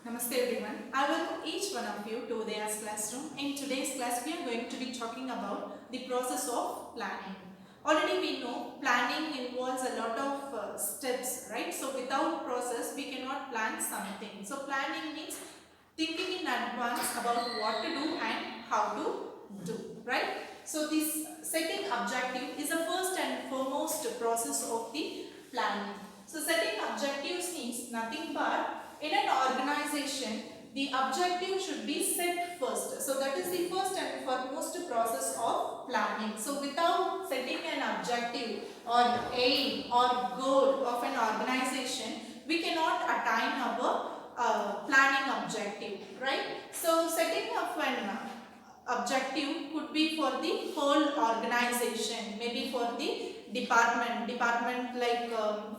Namaste everyone. I welcome each one of you to Udaya's classroom. In today's class, we are going to be talking about the process of planning. Already we know planning involves a lot of steps, right? So without process, we cannot plan something. So planning means thinking in advance about what to do and how to do, right? So this setting objective is the first and foremost process of the planning. So setting objectives means nothing but in an organization, the objective should be set first. So that is the first and foremost process of planning. So without setting an objective or aim or goal of an organization, we cannot attain our planning objective, right? So setting up an objective could be for the whole organization, maybe for the department like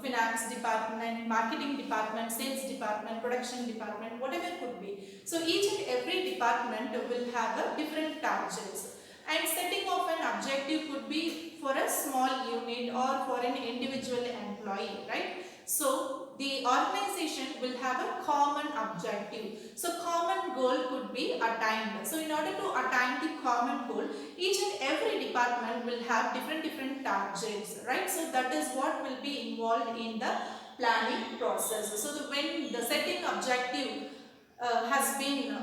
finance department, marketing department, sales department, production department, whatever it could be. So each and every department will have a different targets, and setting of an objective could be for a small unit or for an individual employee, right? So the organization will have a common objective. So common goal could be attained. So in order to attain the common goal, each and every department will have different targets, right? So that is what will be involved in the planning process. So when the setting objective has been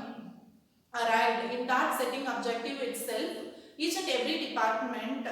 arrived, in that setting objective itself, each and every department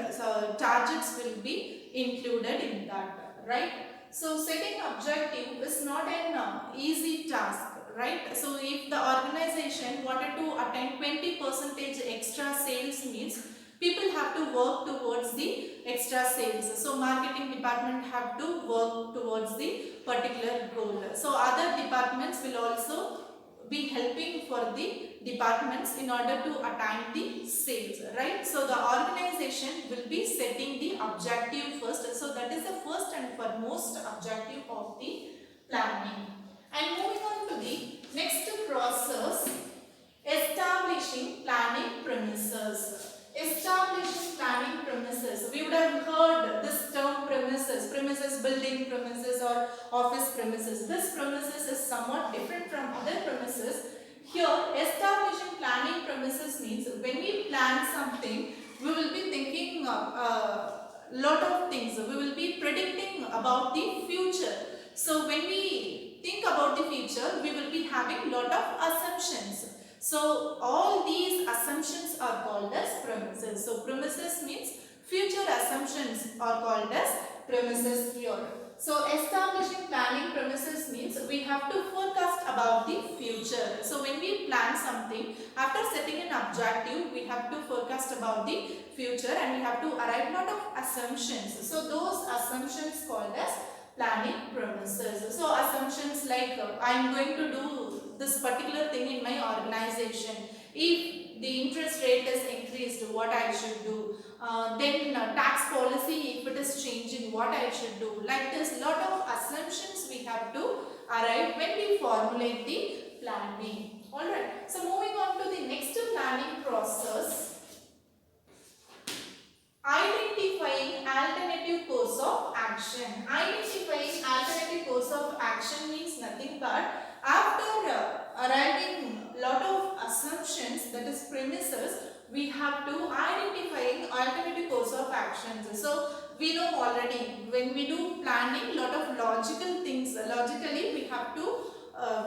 targets will be included in that, right? So setting objective is not an easy task, right? So if the organization wanted to attain 20% extra sales means people have to work towards the extra sales. So marketing department have to work towards the particular goal. So other departments will also be helping for the departments in order to attain the sales, right? So the organization will be setting the objective first. So that is the first and foremost objective of the planning. And moving on to the next process, establishing planning premises. Establishing planning premises. We would have heard this term premises, building premises or office premises. This premises is somewhat different from other premises. Here, establishing planning premises means when we plan something, we will be thinking lot of things. We will be predicting about the future. So when we think about the future, we will be having lot of assumptions. So all these assumptions are called as premises. So premises means future assumptions are called as premises here. So establishing planning premises means we have to forecast about the future. So when we plan something, after setting an objective, we have to forecast about the future and we have to arrive lot of assumptions. So those assumptions called as planning premises. So assumptions like I am going to do this particular thing in my organization. If the interest rate is increased, what I should do. Then tax policy, if it is changing, what I should do. Like this, lot of assumptions we have to arrive when we formulate the planning. Alright, so moving on to the next planning process. Identifying alternative course of action. Identifying alternative course of action means nothing but after arriving lot of assumptions, that is premises, we have to identifying alternative course of actions. So we know already when we do planning, lot of logical things. Logically we have to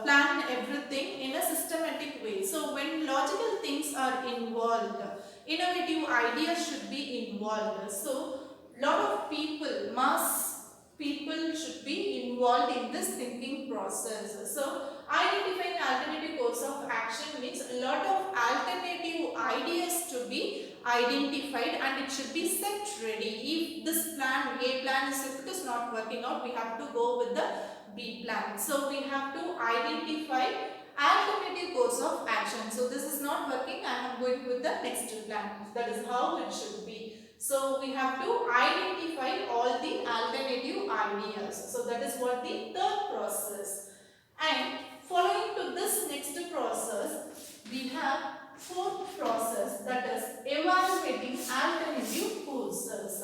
plan everything in a systematic way. So when logical things are involved, innovative ideas should be involved. So lot of people, mass people should be involved in this thinking process. So identifying alternative course of action means a lot of alternative ideas to be identified and it should be set ready. If this plan, A plan is, if it is not working out, we have to go with the B plan. So we have to identify alternative course of action. So this is not working, I am going with the next plan. That is how it should be. So we have to identify all the alternative ideas. So that is what the third process. And following to this next process, we have fourth process, that is evaluating alternative courses.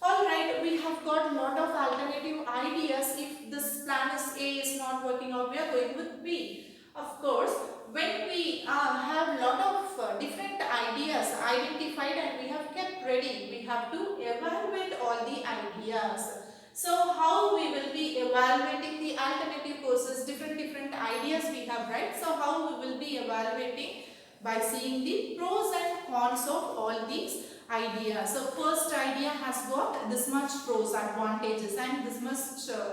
Alright, we have got lot of alternative ideas. If this plan is A is not working out, we are going with B. Of course, when we have lot of different ideas identified and we have kept ready, we have to evaluate all the ideas. So how we will be evaluating the alternative courses, different ideas we have, right? So how we will be evaluating? By seeing the pros and cons of all these ideas. So first idea has got this much pros, advantages, and this much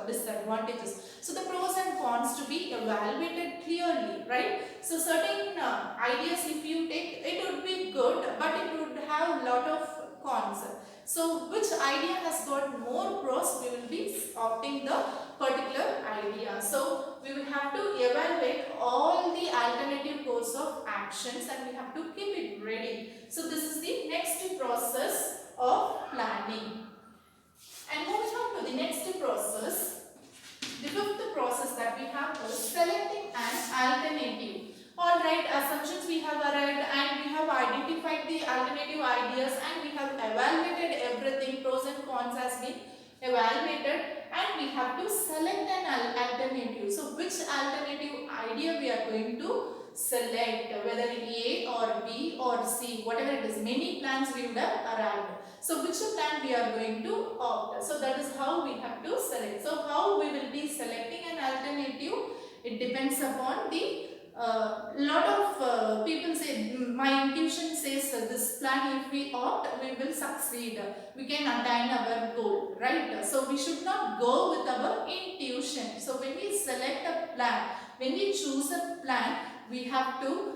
disadvantages. So the pros and cons to be evaluated clearly, right? So certain ideas if you take, it would be good, but it would have lot of cons. So which idea has got more pros, we will be opting the particular idea. So we will have to evaluate all the alternative course of actions and we have to keep it ready. So this is the next process of planning. And moving on to the next process, the fifth process that we have is selecting an alternative. Alright, assumptions we have arrived and we have identified the alternative ideas and we have evaluated everything, pros and cons has been evaluated, and we have to select an alternative. So which alternative idea we are going to select, whether A or B or C, whatever it is, many plans we would have arrived. So which plan we are going to opt. So that is how we have to select. So how we will be selecting an alternative, it depends upon the lot of people say, my intuition says this plan if we opt we will succeed, we can attain our goal, right? So we should not go with our intuition. So when we select a plan, when we choose a plan, we have to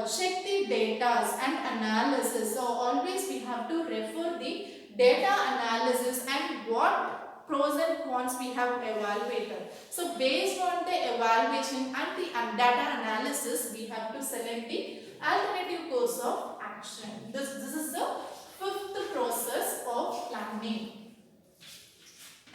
check the data and analysis. So always we have to refer the data analysis and what pros and cons we have evaluated. So based on the evaluation and the data analysis, we have to select the alternative course of action. This is the fifth process of planning.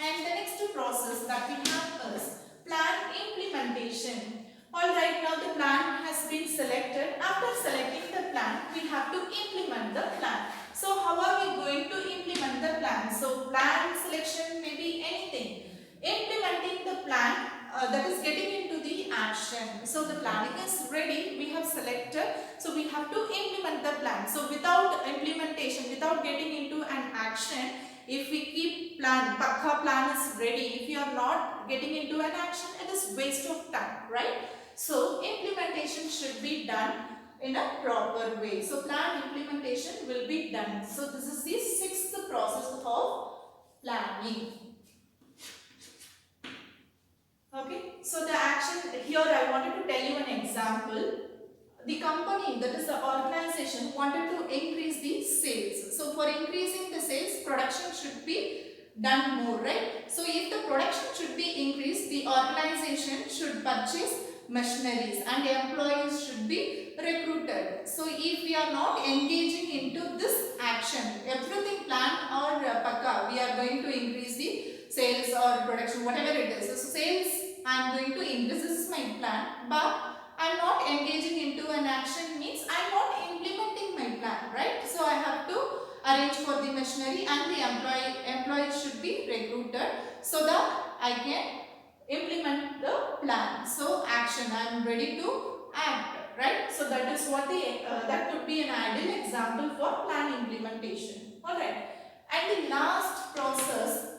And the next process that we have is plan implementation. Alright, now the plan has been selected. After selecting the plan, we have to implement the plan. So how are we going to implement the plan? So plan selection may be anything. Implementing the plan, that is getting into the action. So the planning is ready, we have selected, so we have to implement the plan. So without implementation, without getting into an action, if we keep Pakka plan is ready, if you are not getting into an action, it is waste of time, right? So implementation should be done in a proper way. So plan implementation will be done. So this is the sixth process of planning. Okay, so the action here I wanted to tell you an example. The company, that is the organization, wanted to increase the sales. So for increasing the sales, production should be done more, right? So if the production should be increased, the organization should purchase machineries and employees should be recruited. So if we are not engaging into this action, everything planned or pakka, we are going to increase the sales or production, whatever it is. So sales I am going to increase, this is my plan, but I am not engaging into an action means I am not implementing my plan, right? So I have to arrange for the machinery and the employees should be recruited so that I can implement the plan. So action, I am ready to act, right? So that is what that could be an ideal example for plan implementation. Alright. And the last process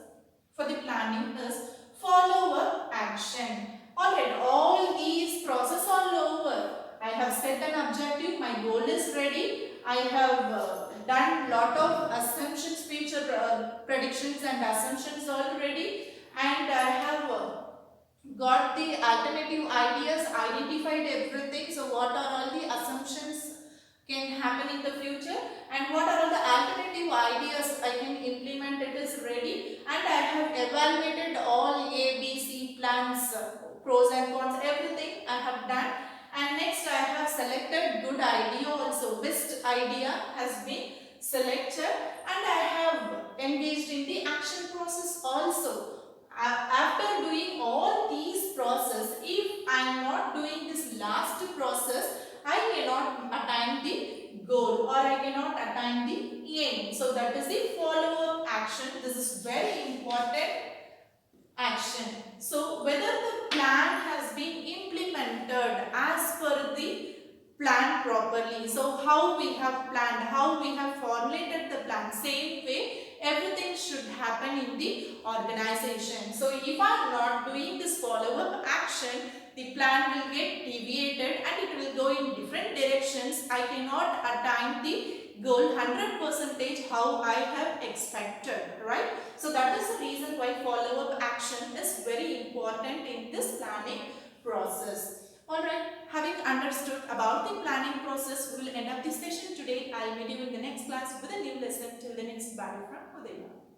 for the planning is follow-up action. Alright, all these processes are over. I have set an objective, my goal is ready. I have done lot of assumptions, future predictions and assumptions already, and I have got the alternative ideas, identified everything. So what are all the assumptions can happen in the future and what are all the alternative ideas I can implement, it is ready, and I have evaluated all A, B, C plans, pros and cons, everything I have done. And next I have selected good idea also, best idea has been selected, and I have engaged in the action process also. After doing all these process, if I am not doing this last process, I cannot attain the goal or I cannot attain the aim. So that is the follow-up action. This is very important action. So whether the plan has been implemented as organization. So if I am not doing this follow-up action, the plan will get deviated and it will go in different directions. I cannot attain the goal 100% how I have expected, right? So that is the reason why follow-up action is very important in this planning process. Alright, having understood about the planning process, we will end up this session today. I will meet you in the next class with a new lesson. Till then, it's bye from Udaya.